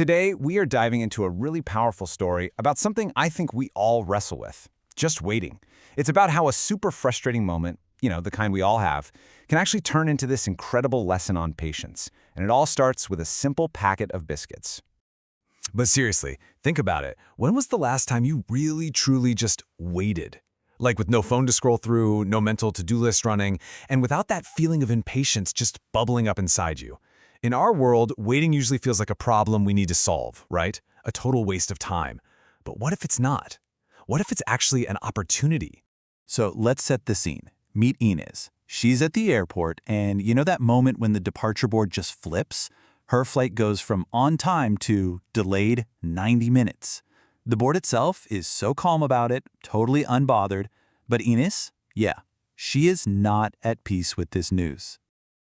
Today, we are diving into a really powerful story about something I think we all wrestle with, just waiting. It's about how a super frustrating moment, the kind we all have, can actually turn into this incredible lesson on patience. And it all starts with a simple packet of biscuits. But seriously, think about it. When was the last time you really, truly just waited? Like with no phone to scroll through, no mental to-do list running, and without that feeling of impatience just bubbling up inside you. In our world, waiting usually feels like a problem we need to solve, right? A total waste of time. But what if it's not? What if it's actually an opportunity? So let's set the scene. Meet Ines. She's at the airport, and you know that moment when the departure board just flips? Her flight goes from on time to delayed 90 minutes. The board itself is so calm about it, totally unbothered. But Ines, she is not at peace with this news.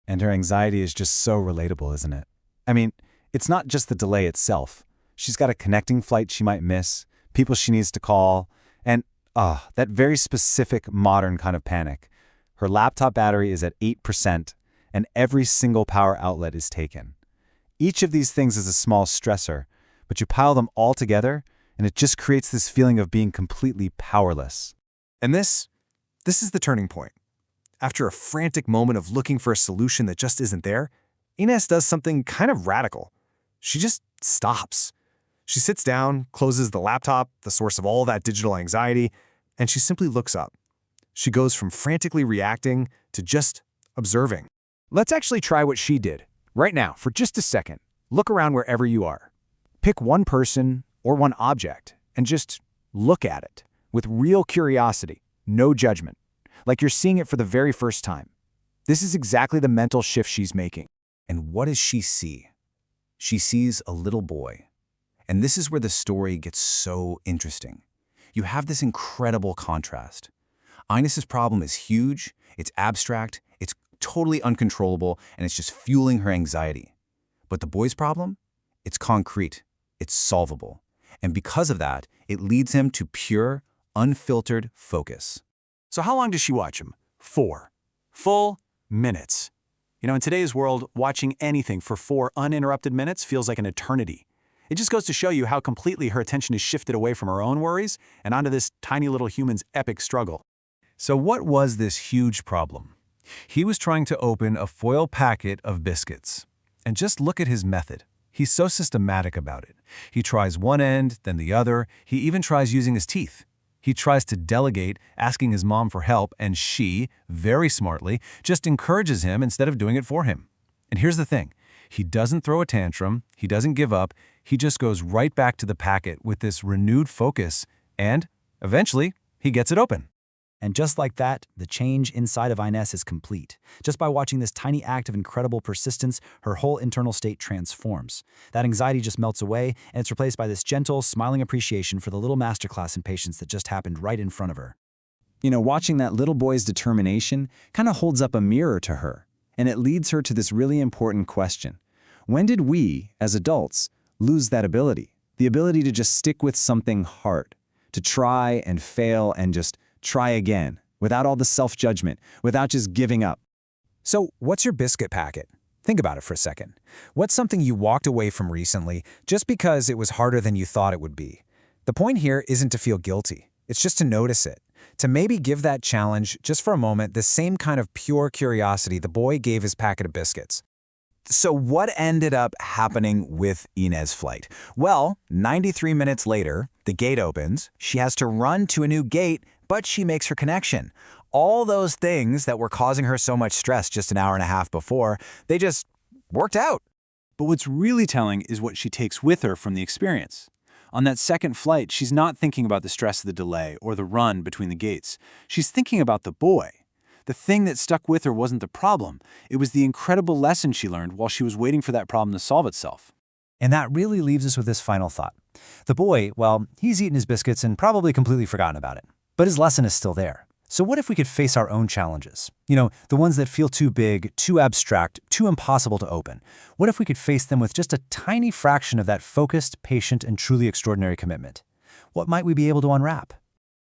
And her anxiety is just so relatable, isn't it? I mean, it's not just the delay itself. She's got a connecting flight she might miss, people she needs to call, and that very specific modern kind of panic. Her laptop battery is at 8%, and every single power outlet is taken. Each of these things is a small stressor, but you pile them all together, and it just creates this feeling of being completely powerless. And this is the turning point. After a frantic moment of looking for a solution that just isn't there, Ines does something kind of radical. She just stops. She sits down, closes the laptop, the source of all that digital anxiety, and she simply looks up. She goes from frantically reacting to just observing. Let's actually try what she did. Right now, for just a second, look around wherever you are. Pick one person or one object and just look at it with real curiosity, no judgment, like you're seeing it for the very first time. This is exactly the mental shift she's making. And what does she see? She sees a little boy. And this is where the story gets so interesting. You have this incredible contrast. Ines's problem is huge, it's abstract, it's totally uncontrollable, and it's just fueling her anxiety. But the boy's problem? It's concrete, it's solvable. And because of that, it leads him to pure, unfiltered focus. So how long does she watch him? 4 full minutes. In today's world, watching anything for 4 uninterrupted minutes feels like an eternity. It just goes to show you how completely her attention is shifted away from her own worries and onto this tiny little human's epic struggle. So what was this huge problem? He was trying to open a foil packet of biscuits. And just look at his method. He's so systematic about it. He tries one end, then the other. He even tries using his teeth. He tries to delegate, asking his mom for help, and she, very smartly, just encourages him instead of doing it for him. And here's the thing. He doesn't throw a tantrum. He doesn't give up. He just goes right back to the packet with this renewed focus, and eventually, he gets it open. And just like that, the change inside of Ines is complete. Just by watching this tiny act of incredible persistence, her whole internal state transforms. That anxiety just melts away, and it's replaced by this gentle, smiling appreciation for the little masterclass in patience that just happened right in front of her. Watching that little boy's determination kind of holds up a mirror to her, and it leads her to this really important question. When did we, as adults, lose that ability? The ability to just stick with something hard, to try and fail and just try again, without all the self-judgment, without just giving up. So, what's your biscuit packet? Think about it for a second. What's something you walked away from recently just because it was harder than you thought it would be? The point here isn't to feel guilty. It's just to notice it. To maybe give that challenge, just for a moment, the same kind of pure curiosity the boy gave his packet of biscuits. So what ended up happening with Ines' flight? Well, 93 minutes later, the gate opens. She has to run to a new gate, but she makes her connection. All those things that were causing her so much stress just an hour and a half before, they just worked out. But what's really telling is what she takes with her from the experience. On that second flight, she's not thinking about the stress of the delay or the run between the gates. She's thinking about the boy. The thing that stuck with her wasn't the problem. It was the incredible lesson she learned while she was waiting for that problem to solve itself. And that really leaves us with this final thought. The boy, well, he's eaten his biscuits and probably completely forgotten about it. But his lesson is still there. So what if we could face our own challenges? The ones that feel too big, too abstract, too impossible to open. What if we could face them with just a tiny fraction of that focused, patient, and truly extraordinary commitment? What might we be able to unwrap?